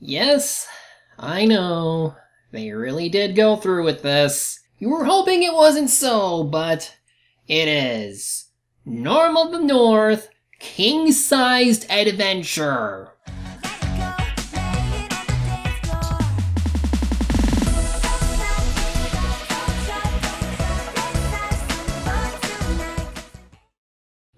Yes, I know. They really did go through with this. You were hoping it wasn't so, but it is. Norm of the North, king-sized adventure.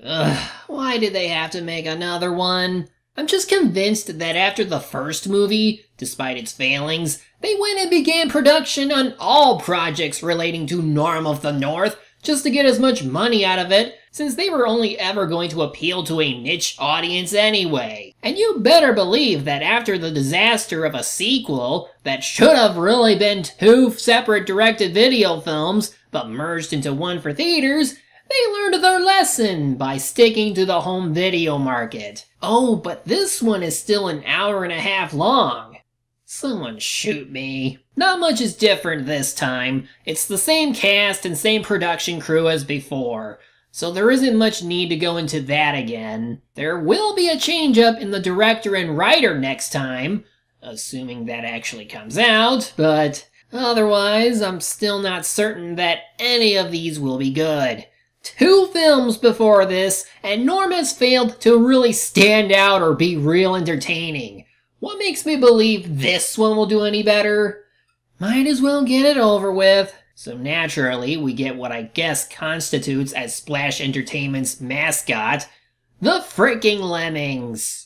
Ugh, why did they have to make another one? I'm just convinced that after the first movie, despite its failings, they went and began production on all projects relating to Norm of the North just to get as much money out of it, since they were only ever going to appeal to a niche audience anyway. And you better believe that after the disaster of a sequel that should have really been 2 separate direct-to-video films, but merged into one for theaters, they learned their lesson by sticking to the home video market. Oh, but this one is still an hour and a half long. Someone shoot me. Not much is different this time. It's the same cast and same production crew as before, so there isn't much need to go into that again. There will be a change up in the director and writer next time, assuming that actually comes out, but otherwise I'm still not certain that any of these will be good. 2 films before this, and Norm has failed to really stand out or be real entertaining. What makes me believe this one will do any better? Might as well get it over with. So naturally, we get what I guess constitutes as Splash Entertainment's mascot, the freaking Lemmings.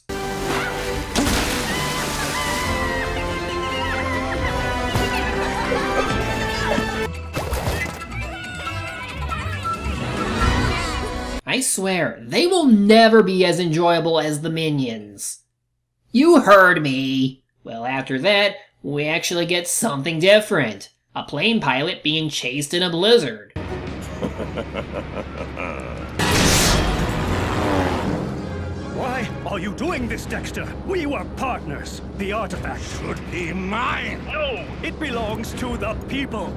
I swear, they will never be as enjoyable as the Minions. You heard me! Well, after that, we actually get something different. A plane pilot being chased in a blizzard. Why are you doing this, Dexter? We were partners. The artifact should be mine. No, it belongs to the people.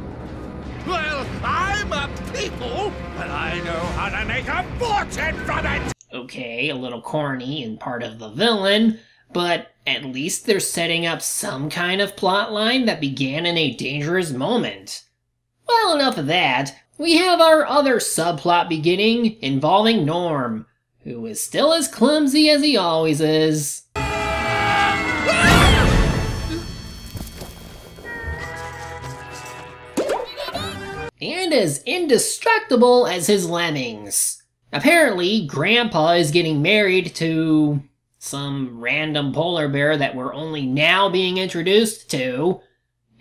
Well, I'm a people, and I know how to make a fortune from it! Okay, a little corny and part of the villain, but at least they're setting up some kind of plotline that began in a dangerous moment. Well, enough of that. We have our other subplot beginning involving Norm, who is still as clumsy as he always is. And as indestructible as his lemmings. Apparently, Grandpa is getting married to some random polar bear that we're only now being introduced to.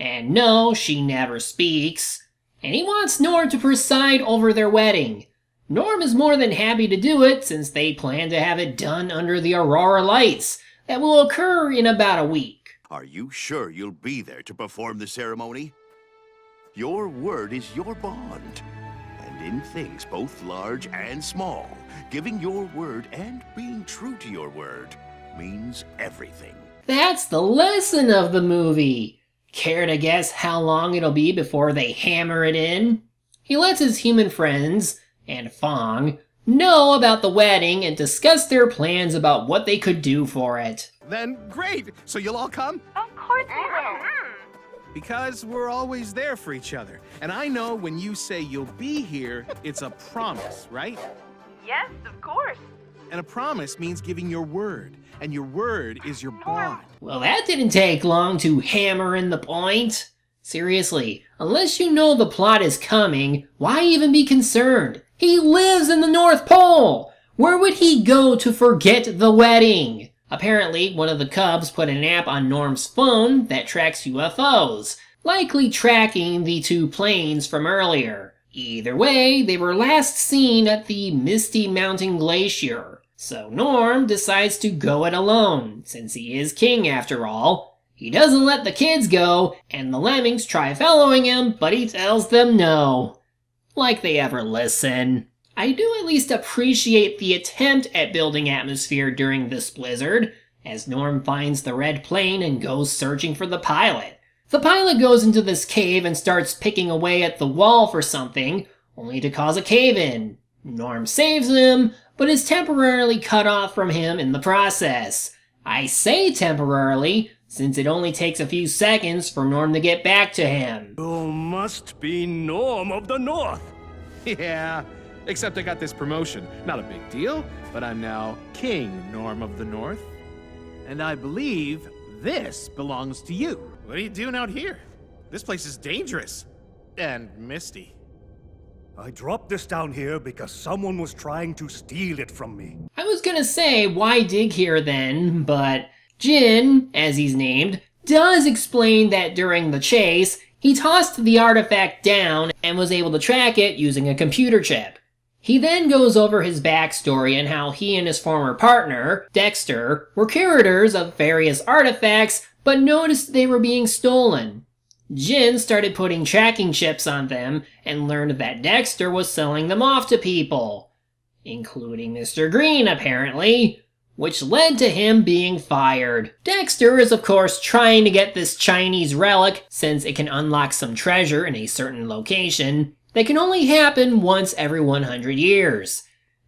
And no, she never speaks. And he wants Norm to preside over their wedding. Norm is more than happy to do it since they plan to have it done under the Aurora Lights that will occur in about a week. Are you sure you'll be there to perform the ceremony? Your word is your bond. And in things both large and small, giving your word and being true to your word means everything. That's the lesson of the movie. Care to guess how long it'll be before they hammer it in? He lets his human friends, and Fong, know about the wedding and discuss their plans about what they could do for it. Then great! So you'll all come? Of course we will. Because we're always there for each other. And I know when you say you'll be here, it's a promise, right? Yes, of course. And a promise means giving your word. And your word is your bond. Well, that didn't take long to hammer in the point. Seriously, unless you know the plot is coming, why even be concerned? He lives in the North Pole! Where would he go to forget the wedding? Apparently, one of the Cubs put an app on Norm's phone that tracks UFOs, likely tracking the 2 planes from earlier. Either way, they were last seen at the Misty Mountain Glacier, so Norm decides to go it alone, since he is king after all. He doesn't let the kids go, and the Lemmings try following him, but he tells them no. Like they ever listen. I do at least appreciate the attempt at building atmosphere during this blizzard, as Norm finds the red plane and goes searching for the pilot. The pilot goes into this cave and starts picking away at the wall for something, only to cause a cave-in. Norm saves him, but is temporarily cut off from him in the process. I say temporarily, since it only takes a few seconds for Norm to get back to him. You must be Norm of the North. Yeah, except I got this promotion. Not a big deal, but I'm now King Norm of the North. And I believe this belongs to you. What are you doing out here? This place is dangerous. And misty. I dropped this down here because someone was trying to steal it from me. I was gonna say, why dig here then, but Jin, as he's named, does explain that during the chase, he tossed the artifact down and was able to track it using a computer chip. He then goes over his backstory and how he and his former partner, Dexter, were curators of various artifacts, but noticed they were being stolen. Jin started putting tracking chips on them and learned that Dexter was selling them off to people, including Mr. Green apparently, which led to him being fired. Dexter is of course trying to get this Chinese relic since it can unlock some treasure in a certain location that can only happen once every 100 years.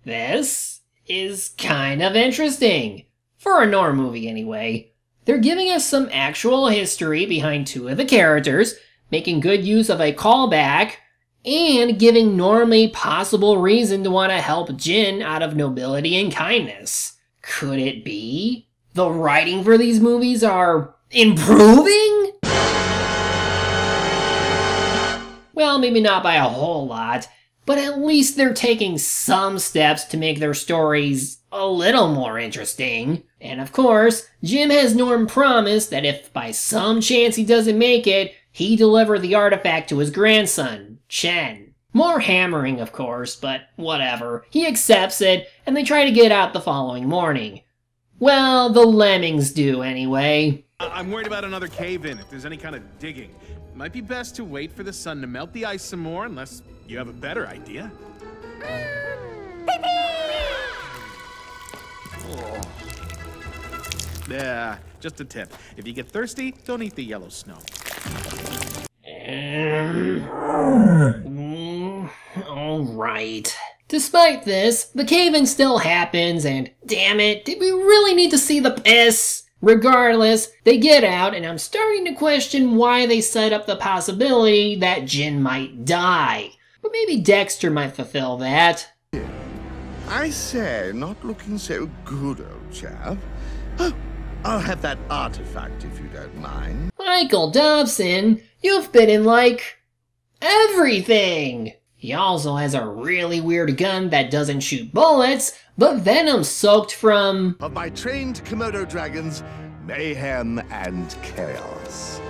This is kind of interesting, for a Norm movie anyway. They're giving us some actual history behind two of the characters, making good use of a callback, and giving Norm a possible reason to want to help Jin out of nobility and kindness. Could it be the writing for these movies are improving? Well, maybe not by a whole lot, but at least they're taking some steps to make their stories a little more interesting. And of course, Jim has Norm promised that if by some chance he doesn't make it, he deliver the artifact to his grandson, Chen. More hammering, of course, but whatever. He accepts it, and they try to get out the following morning. Well, the lemmings do anyway. I'm worried about another cave-in if there's any kind of digging. Might be best to wait for the sun to melt the ice some more unless you have a better idea. Oh. Yeah, just a tip. If you get thirsty, don't eat the yellow snow. Alright. Despite this, the cave-in still happens, and damn it, did we really need to see the piss? Regardless, they get out, and I'm starting to question why they set up the possibility that Jin might die. But maybe Dexter might fulfill that. I say, not looking so good, old chap. Oh, I'll have that artifact if you don't mind. Michael Dobson, you've been in, like, everything! He also has a really weird gun that doesn't shoot bullets, but venom soaked from... Of my trained Komodo dragons, mayhem and chaos.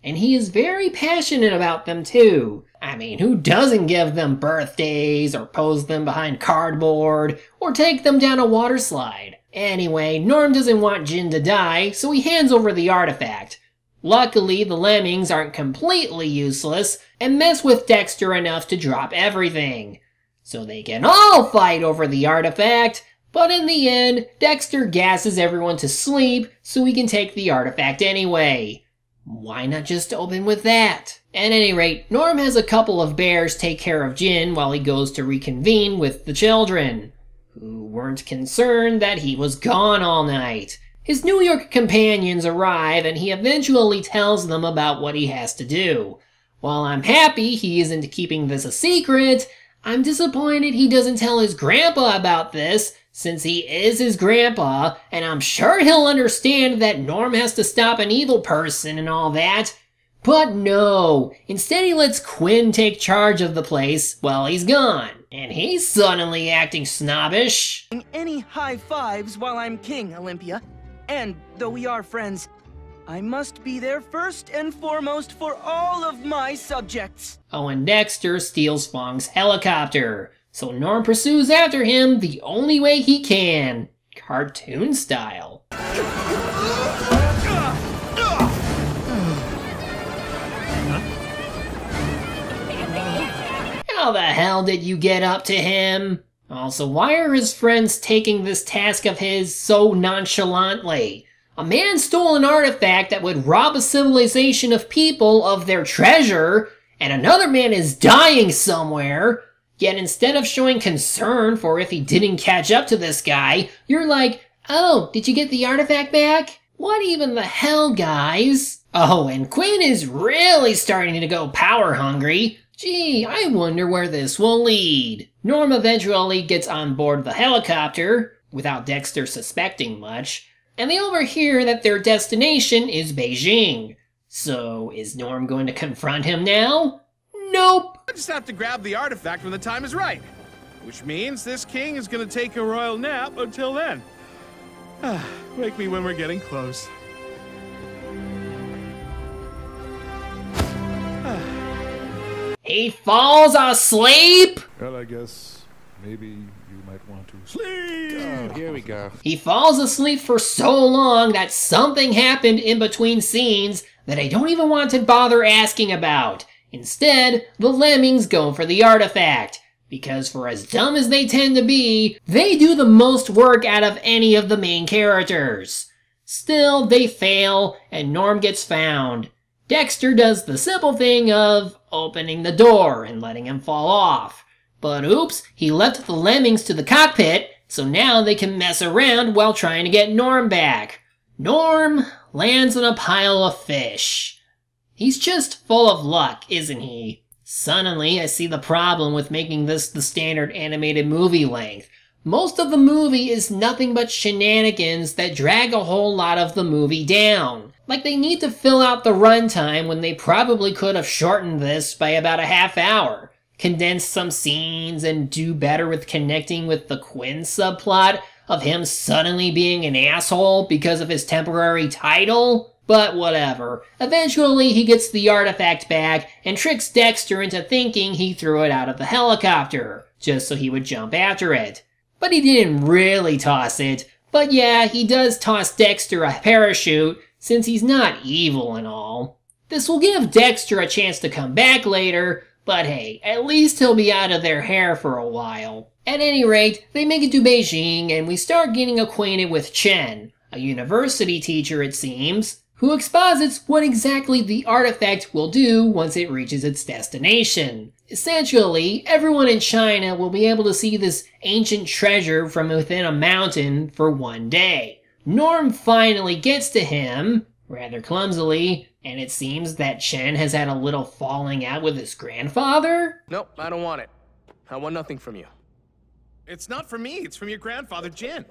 And he is very passionate about them too. I mean, who doesn't give them birthdays, or pose them behind cardboard, or take them down a water slide? Anyway, Norm doesn't want Jin to die, so he hands over the artifact. Luckily, the lemmings aren't completely useless, and mess with Dexter enough to drop everything. So they can all fight over the artifact, but in the end, Dexter gasses everyone to sleep so he can take the artifact anyway. Why not just open with that? At any rate, Norm has a couple of bears take care of Jin while he goes to reconvene with the children, who weren't concerned that he was gone all night. His New York companions arrive and he eventually tells them about what he has to do. While I'm happy he isn't keeping this a secret, I'm disappointed he doesn't tell his grandpa about this, since he is his grandpa, and I'm sure he'll understand that Norm has to stop an evil person and all that. But no, instead he lets Quinn take charge of the place while he's gone, and he's suddenly acting snobbish. Any high fives while I'm king, Olympia. And though we are friends, I must be there first and foremost for all of my subjects. Oh, and Dexter steals Fong's helicopter, so Norm pursues after him the only way he can, cartoon style. How the hell did you get up to him? Also, why are his friends taking this task of his so nonchalantly? A man stole an artifact that would rob a civilization of people of their treasure, and another man is dying somewhere. Yet instead of showing concern for if he didn't catch up to this guy, you're like, oh, did you get the artifact back? What even the hell, guys? Oh, and Quinn is really starting to go power hungry. Gee, I wonder where this will lead. Norm eventually gets on board the helicopter, without Dexter suspecting much, and they overhear that their destination is Beijing. So, is Norm going to confront him now? Nope. I just have to grab the artifact when the time is right. Which means this king is gonna take a royal nap until then. Wake me when we're getting close. He falls asleep? Well, I guess maybe you might want to Sleep! Oh, here we go. He falls asleep for so long that something happened in between scenes that I don't even want to bother asking about. Instead, the lemmings go for the artifact, because for as dumb as they tend to be, they do the most work out of any of the main characters. Still, they fail, and Norm gets found. Dexter does the simple thing of opening the door and letting him fall off. But oops, he left the lemmings to the cockpit, so now they can mess around while trying to get Norm back. Norm lands in a pile of fish. He's just full of luck, isn't he? Suddenly, I see the problem with making this the standard animated movie length. Most of the movie is nothing but shenanigans that drag a whole lot of the movie down. Like they need to fill out the runtime when they probably could have shortened this by about a half hour, condensed some scenes, and do better with connecting with the Quinn subplot of him suddenly being an asshole because of his temporary title. But whatever. Eventually he gets the artifact back and tricks Dexter into thinking he threw it out of the helicopter, just so he would jump after it. But he didn't really toss it. But yeah, he does toss Dexter a parachute, since he's not evil and all. This will give Dexter a chance to come back later, but hey, at least he'll be out of their hair for a while. At any rate, they make it to Beijing and we start getting acquainted with Chen, a university teacher it seems, who exposits what exactly the artifact will do once it reaches its destination. Essentially, everyone in China will be able to see this ancient treasure from within a mountain for one day. Norm finally gets to him, rather clumsily, and it seems that Chen has had a little falling out with his grandfather? Nope, I don't want it. I want nothing from you. It's not from me, it's from your grandfather, Jin.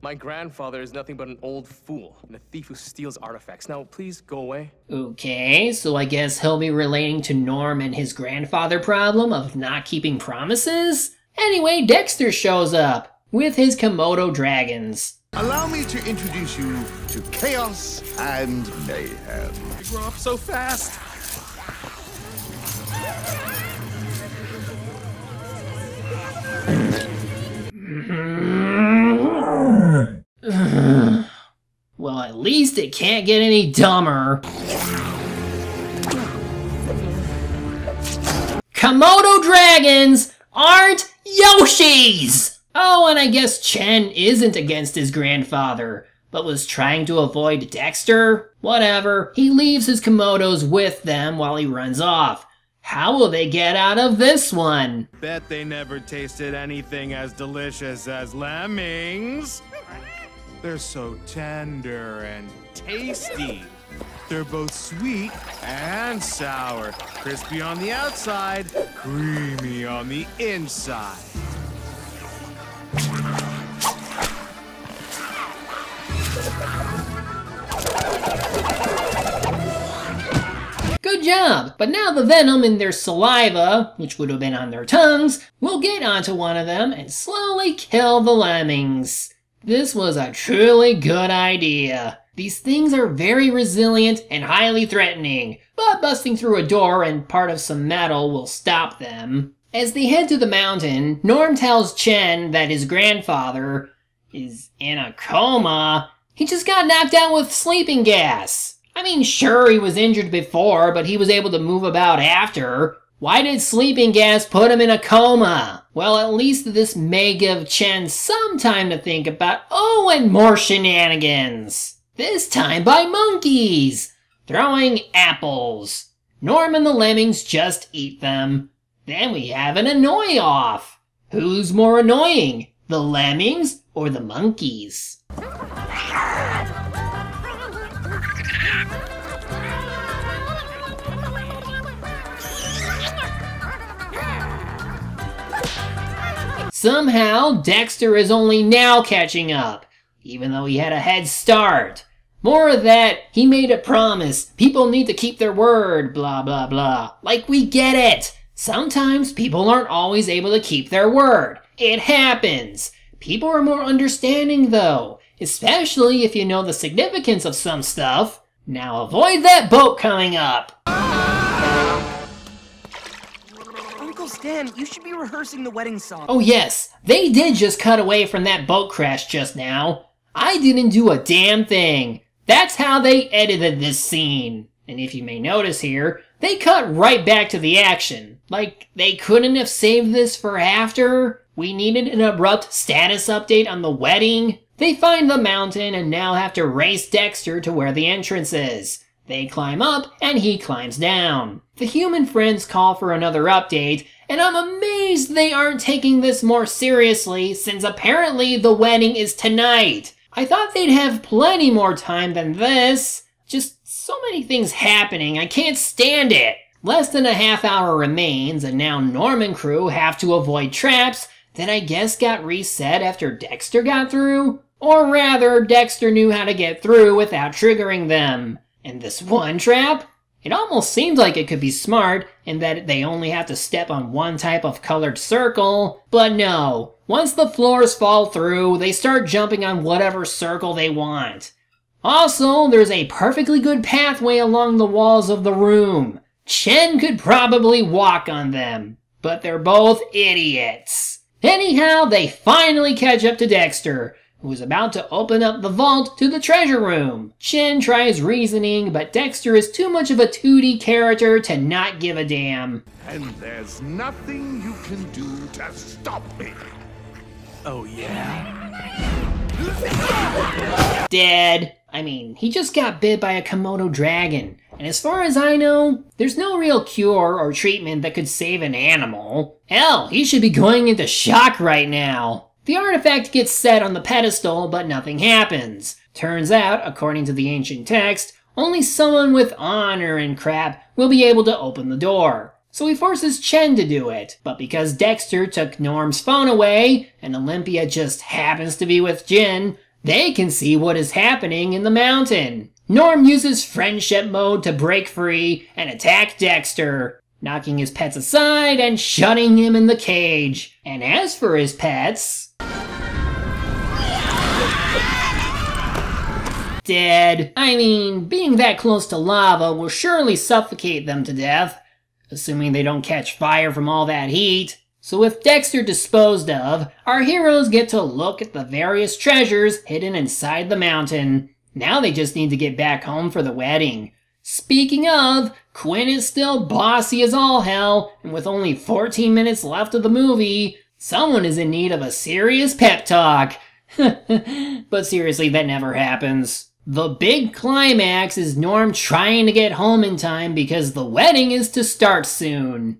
My grandfather is nothing but an old fool and a thief who steals artifacts. Now, please go away. Okay, so I guess he'll be relating to Norm and his grandfather problem of not keeping promises? Anyway, Dexter shows up with his Komodo dragons. Allow me to introduce you to chaos and mayhem. You grow up so fast. Well, at least it can't get any dumber. Komodo dragons aren't Yoshis! Oh, and I guess Chen isn't against his grandfather, but was trying to avoid Dexter? Whatever, he leaves his Komodos with them while he runs off. How will they get out of this one? Bet they never tasted anything as delicious as lemmings. They're so tender and tasty. They're both sweet and sour, crispy on the outside, creamy on the inside. Good job! But now the venom in their saliva, which would have been on their tongues, will get onto one of them and slowly kill the lemmings. This was a truly good idea. These things are very resilient and highly threatening, but busting through a door and part of some metal will stop them. As they head to the mountain, Norm tells Chen that his grandfather is in a coma. He just got knocked out with sleeping gas. I mean, sure, he was injured before, but he was able to move about after. Why did sleeping gas put him in a coma? Well, at least this may give Chen some time to think about, and more shenanigans. This time by monkeys, throwing apples. Norm and the lemmings just eat them. Then we have an annoy-off. Who's more annoying, the lemmings or the monkeys? Somehow, Dexter is only now catching up, even though he had a head start. More of that, he made a promise, people need to keep their word, blah blah blah. Like, we get it. Sometimes people aren't always able to keep their word. It happens. People are more understanding though, especially if you know the significance of some stuff. Now avoid that boat coming up. Uncle Stan, you should be rehearsing the wedding song. Oh yes, they did just cut away from that boat crash just now. I didn't do a damn thing. That's how they edited this scene. And if you may notice here, they cut right back to the action. Like, they couldn't have saved this for after? We needed an abrupt status update on the wedding? They find the mountain and now have to race Dexter to where the entrance is. They climb up and he climbs down. The human friends call for another update, and I'm amazed they aren't taking this more seriously since apparently the wedding is tonight. I thought they'd have plenty more time than this. Just so many things happening, I can't stand it. Less than a half hour remains, and now Norm and crew have to avoid traps that I guess got reset after Dexter got through? Or rather, Dexter knew how to get through without triggering them. And this one trap? It almost seems like it could be smart in that they only have to step on one type of colored circle, but no. Once the floors fall through, they start jumping on whatever circle they want. Also, there's a perfectly good pathway along the walls of the room. Chen could probably walk on them, but they're both idiots. Anyhow, they finally catch up to Dexter, who is about to open up the vault to the treasure room. Chen tries reasoning, but Dexter is too much of a 2D character to not give a damn. And there's nothing you can do to stop me. Oh, yeah? Dead. I mean, he just got bit by a Komodo dragon. And as far as I know, there's no real cure or treatment that could save an animal. Hell, he should be going into shock right now. The artifact gets set on the pedestal, but nothing happens. Turns out, according to the ancient text, only someone with honor and crap will be able to open the door. So he forces Chen to do it, but because Dexter took Norm's phone away, and Olympia just happens to be with Jin, they can see what is happening in the mountain. Norm uses friendship mode to break free and attack Dexter, knocking his pets aside and shutting him in the cage. And as for his pets... dead. I mean, being that close to lava will surely suffocate them to death, assuming they don't catch fire from all that heat. So with Dexter disposed of, our heroes get to look at the various treasures hidden inside the mountain. Now they just need to get back home for the wedding. Speaking of, Quinn is still bossy as all hell, and with only 14 minutes left of the movie, someone is in need of a serious pep talk. But seriously, that never happens. The big climax is Norm trying to get home in time because the wedding is to start soon.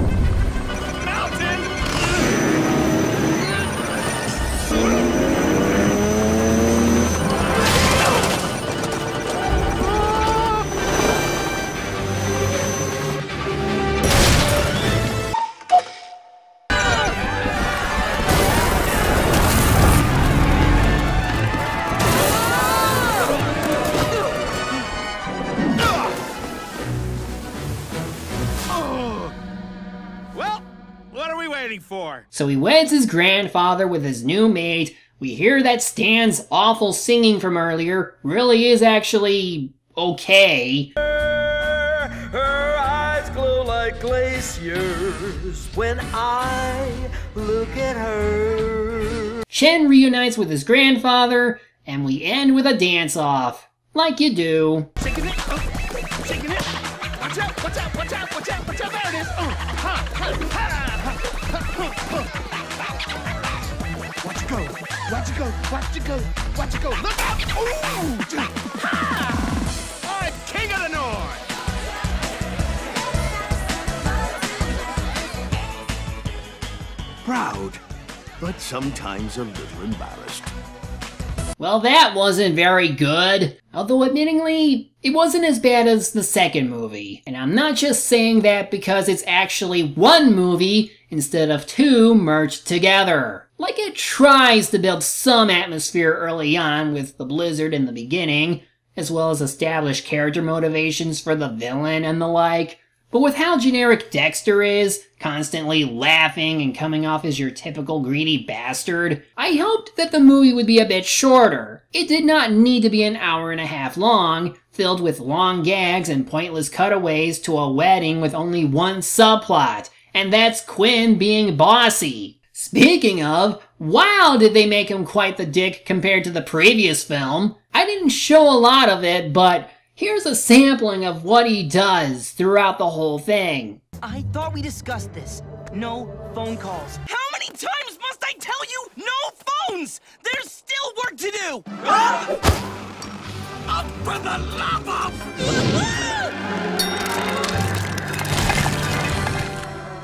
For? So he weds his grandfather with his new mate. We hear that Stan's awful singing from earlier really is actually okay. Her eyes glow like glaciers when I look at her. Chen reunites with his grandfather, and we end with a dance-off. Like you do. Shaking it, shaking it. Watch out, watch out, watch out, watch out, watch out. There it is. Ha, ha, ha. Watch it go, watch it go, watch it go, watch it go. Look out! Ooh! Ha! I'm king of the north! Proud, but sometimes a little embarrassed. Well, that wasn't very good. Although admittingly, it wasn't as bad as the second movie. And I'm not just saying that because it's actually one movie instead of two merged together. Like, it tries to build some atmosphere early on with the blizzard in the beginning, as well as establish character motivations for the villain and the like. But with how generic Dexter is, constantly laughing and coming off as your typical greedy bastard, I hoped that the movie would be a bit shorter. It did not need to be an hour and a half long, filled with long gags and pointless cutaways to a wedding with only one subplot, and that's Quinn being bossy. Speaking of, wow, did they make him quite the dick compared to the previous film. I didn't show a lot of it, but here's a sampling of what he does throughout the whole thing. I thought we discussed this. No phone calls. How many times must I tell you no phones? There's still work to do! Up for the love of...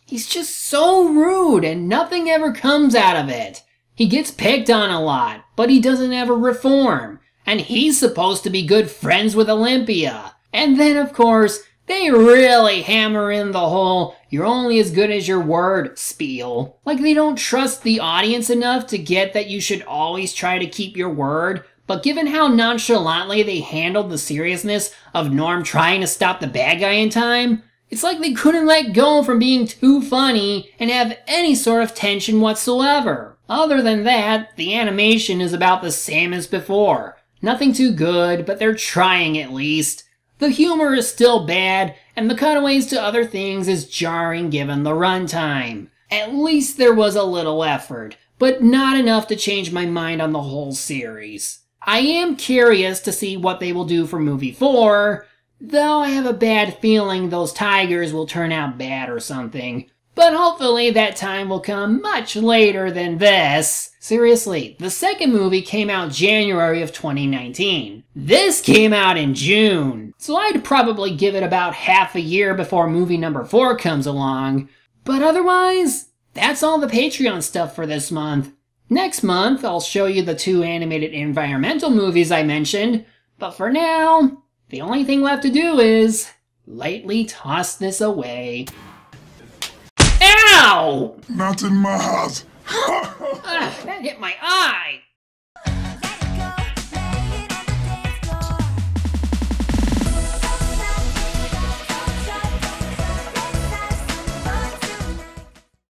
He's just so rude and nothing ever comes out of it. He gets picked on a lot, but he doesn't ever reform. And he's supposed to be good friends with Olympia. And then, of course, they really hammer in the whole "you're only as good as your word" spiel. Like they don't trust the audience enough to get that you should always try to keep your word. But given how nonchalantly they handled the seriousness of Norm trying to stop the bad guy in time, it's like they couldn't let go from being too funny and have any sort of tension whatsoever. Other than that, the animation is about the same as before. Nothing too good, but they're trying at least. The humor is still bad, and the cutaways to other things is jarring given the runtime. At least there was a little effort, but not enough to change my mind on the whole series. I am curious to see what they will do for movie 4, though I have a bad feeling those tigers will turn out bad or something. But hopefully that time will come much later than this. Seriously, the second movie came out January of 2019. This came out in June, so I'd probably give it about half a year before movie number 4 comes along. But otherwise, that's all the Patreon stuff for this month. Next month, I'll show you the 2 animated environmental movies I mentioned, but for now, the only thing left to do is lightly toss this away. Ow! Not in my house. That hit my eye!